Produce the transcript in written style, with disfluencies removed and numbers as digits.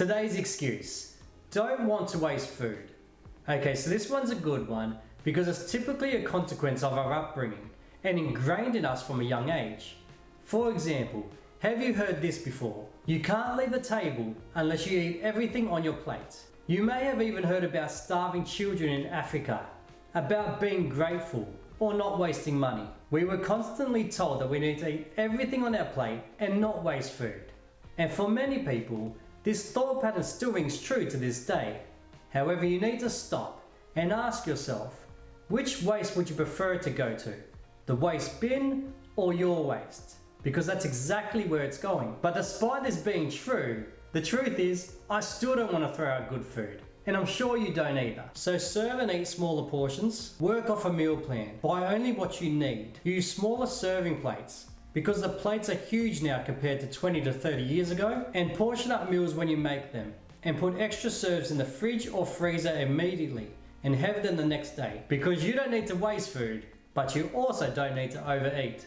Today's excuse: don't want to waste food. Okay, so this one's a good one because it's typically a consequence of our upbringing and ingrained in us from a young age. For example, have you heard this before? You can't leave the table unless you eat everything on your plate. You may have even heard about starving children in Africa, about being grateful or not wasting money. We were constantly told that we need to eat everything on our plate and not waste food. And for many people, this thought pattern still rings true to this day. However, you need to stop and ask yourself, which waste would you prefer it to go to? The waste bin or your waste? Because that's exactly where it's going. But despite this being true, the truth is, I still don't want to throw out good food. And I'm sure you don't either. So serve and eat smaller portions, work off a meal plan, buy only what you need, use smaller serving plates, because the plates are huge now compared to 20 to 30 years ago, and portion up meals when you make them, and put extra serves in the fridge or freezer immediately, and have them the next day, because you don't need to waste food, but you also don't need to overeat.